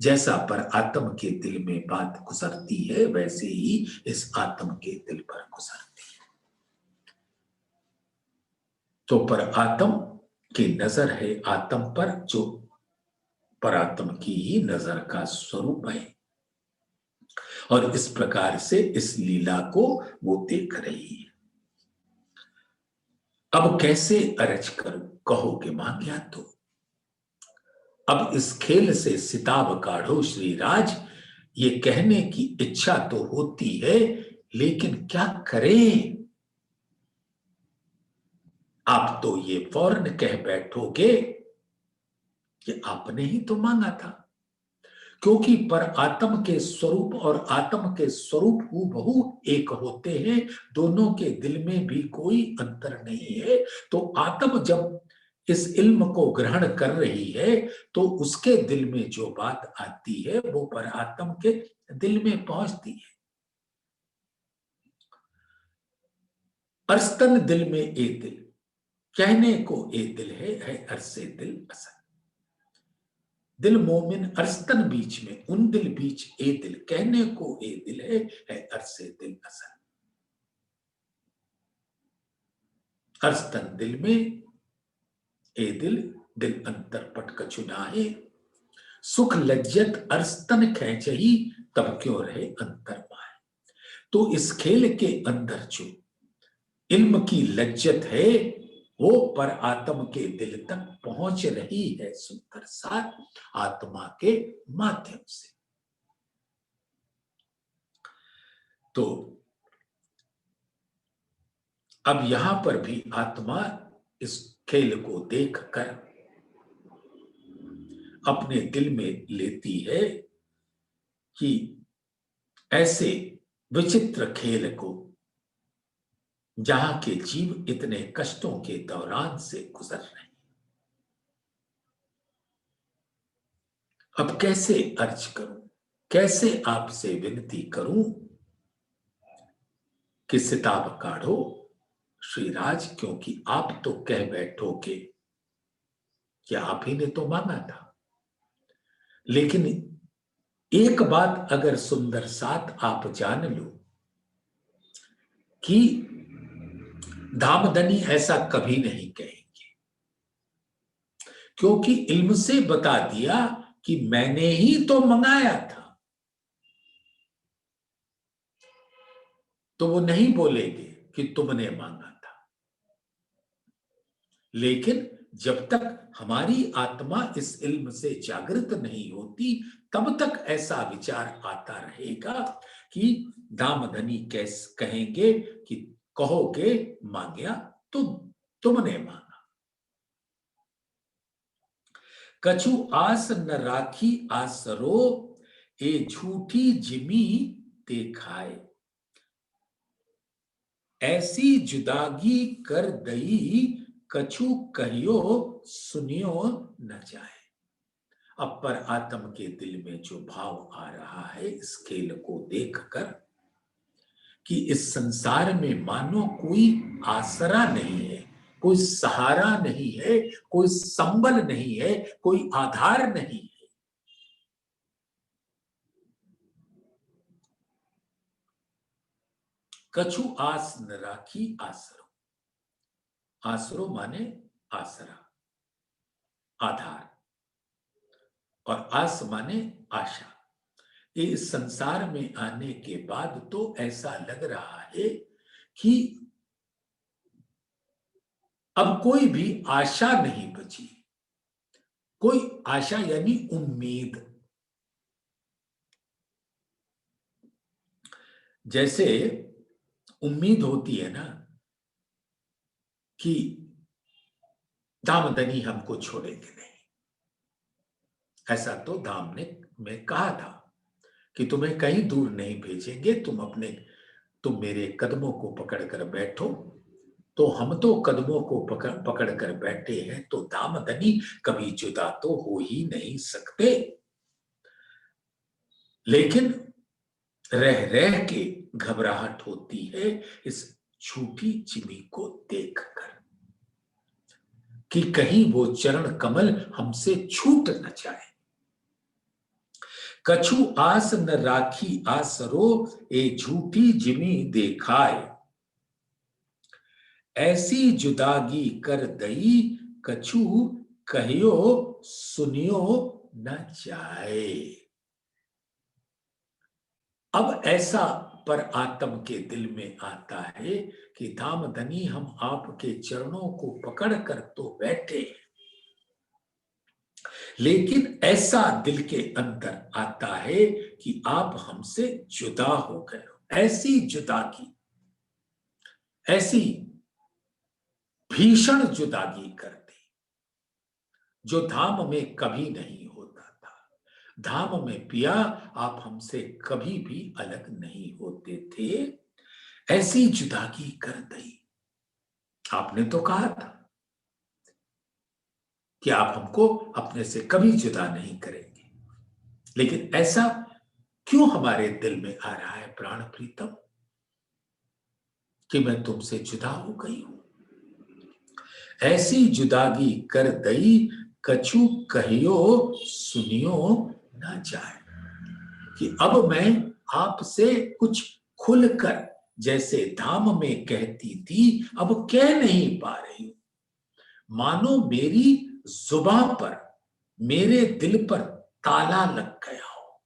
जैसा पर आत्म के दिल में बात गुजरती है वैसे ही इस आत्म के दिल पर गुजरती है। तो पर आत्म की नजर है आत्म पर, जो परात्म की ही नजर का स्वरूप है, और इस प्रकार से इस लीला को वो देख रही है। अब कैसे अर्ज करूं, कहोगे मांग्या तो। अब इस खेल से सिताब काढ़ो श्रीराज, ये कहने की इच्छा तो होती है, लेकिन क्या करें। आप तो ये फौरन कह बैठोगे कि आपने ही तो मांगा था, क्योंकि पर आत्म के स्वरूप और आत्म के स्वरूप हूबहू एक होते हैं, दोनों के दिल में भी कोई अंतर नहीं है। तो आत्म जब इस इल्म को ग्रहण कर रही है तो उसके दिल में जो बात आती है वो पर आत्म के दिल में पहुंचती है। अरस्तन दिल में ए दिल, कहने को ए दिल है अरसे दिल असल। दिल मोमिन अरस्तन बीच में, उन दिल बीच ए दिल, कहने को ए दिल है अरसे दिल असल। अरस्तन दिल में ए दिल, दिल अंतर पट कछु नाहे, सुख लज्जत अरस्तन खेचही, तब क्यों रहे अंतर माए। तो इस खेल के अंदर जो इल्म की लज्जत है वो पर आत्म के दिल तक पहुंच रही है सुंदर साथ आत्मा के माध्यम से। तो अब यहां पर भी आत्मा इस खेल को देखकर अपने दिल में लेती है कि ऐसे विचित्र खेल को, जहां के जीव इतने कष्टों के दौरान से गुजर रहे हैं, अब कैसे अर्ज करूं, कैसे आपसे विनती करूं कि सिताब काढ़ो श्रीराज, क्योंकि आप तो कह बैठोगे कि आप ही ने तो मांगा था। लेकिन एक बात अगर सुंदर साथ आप जान लो कि धामधनी ऐसा कभी नहीं कहेंगे, क्योंकि इल्म से बता दिया कि मैंने ही तो मंगाया था। तो वो नहीं बोलेंगे कि तुमने मांगा था। लेकिन जब तक हमारी आत्मा इस इल्म से जागृत नहीं होती तब तक ऐसा विचार आता रहेगा कि दामधनी कैसे कहेंगे कि कहोगे मांगया तो तुमने मांगा। कछु आस न राखी आसरो, ए झूठी जिमी देखाए, ऐसी जुदागी कर दई कछु कहियो सुनियो न जाए। अब पर आत्म के दिल में जो भाव आ रहा है इस खेल को देखकर कि इस संसार में मानो कोई आसरा नहीं है, कोई सहारा नहीं है, कोई संबल नहीं है, कोई आधार नहीं है। कछु आस न राखी आसरो, आसरो माने आसरा, आधार, और आस माने आशा। इस संसार में आने के बाद तो ऐसा लग रहा है कि अब कोई भी आशा नहीं बची। कोई आशा यानी उम्मीद। जैसे उम्मीद होती है ना कि दामदनी हमको छोड़ेंगे नहीं, ऐसा तो दाम ने में कहा था कि तुम्हें कहीं दूर नहीं भेजेंगे, तुम मेरे कदमों को पकड़कर बैठो। तो हम तो कदमों को पकड़ कर बैठे हैं, तो दामदनी कभी जुदा तो हो ही नहीं सकते। लेकिन रह रह के घबराहट होती है इस झूठी जिमी को देखकर कि कहीं वो चरण कमल हमसे छूट न जाए। कछु आस न राखी आसरो, ए झूठी जिमी देखाए। ऐसी जुदागी कर दई, कछु कहियो सुनियो न जाए। अब ऐसा पर आत्म के दिल में आता है कि धामधनी हम आपके चरणों को पकड़कर तो बैठे, लेकिन ऐसा दिल के अंदर आता है कि आप हमसे जुदा हो गए हो। ऐसी जुदागी, ऐसी भीषण जुदागी कर दी जो धाम में कभी नहीं होता था। धाम में पिया आप हमसे कभी भी अलग नहीं होते थे, ऐसी जुदागी कर दी। आपने तो कहा था कि आप हमको अपने से कभी जुदा नहीं करेंगे, लेकिन ऐसा क्यों हमारे दिल में आ रहा है प्राण प्रीतम कि मैं तुमसे जुदा हो गई हूं। ऐसी जुदागी कर दई, कछु कहियो सुनियो न जाए। कि अब मैं आपसे कुछ खुलकर जैसे धाम में कहती थी अब कह नहीं पा रही हूं। मानो मेरी जुबान पर, मेरे दिल पर ताला लग गया हो।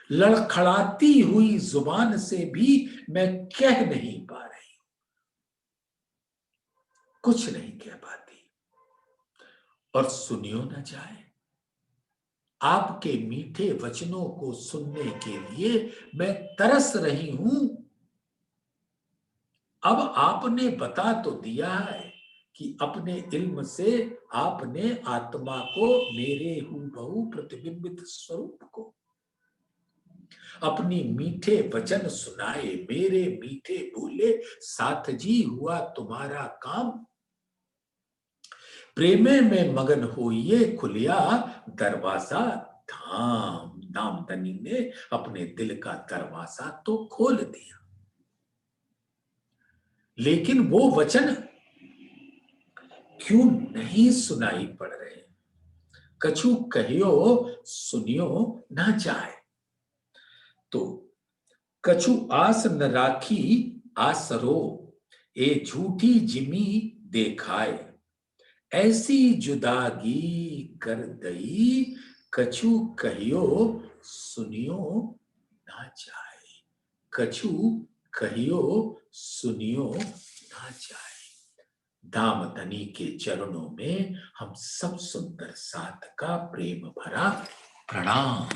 लड़खड़ाती हुई जुबान से भी मैं कह नहीं पा रही हूं, कुछ नहीं कह पाती। और सुनियो न जाए, आपके मीठे वचनों को सुनने के लिए मैं तरस रही हूं। अब आपने बता तो दिया है कि अपने इल्म से आपने आत्मा को, मेरे हूबहू प्रतिबिंबित स्वरूप को अपनी मीठे वचन सुनाए, मेरे मीठे बोले साथ जी हुआ तुम्हारा काम। प्रेमे में मगन होइए खुलिया दरवाजा धाम। दामदनी ने अपने दिल का दरवाजा तो खोल दिया, लेकिन वो वचन क्यों नहीं सुनाई पड़ रहे। कछु कहियो सुनियो ना जाए। तो कछु आस न राखी आसरो, ए झूठी जिमी देखाए। ऐसी जुदागी कर दई, कछु कहियो सुनियो ना जाए। कछु कहियो सुनियो ना जाए। दामदनी के चरणों में हम सब सुंदर साथ का प्रेम भरा प्रणाम।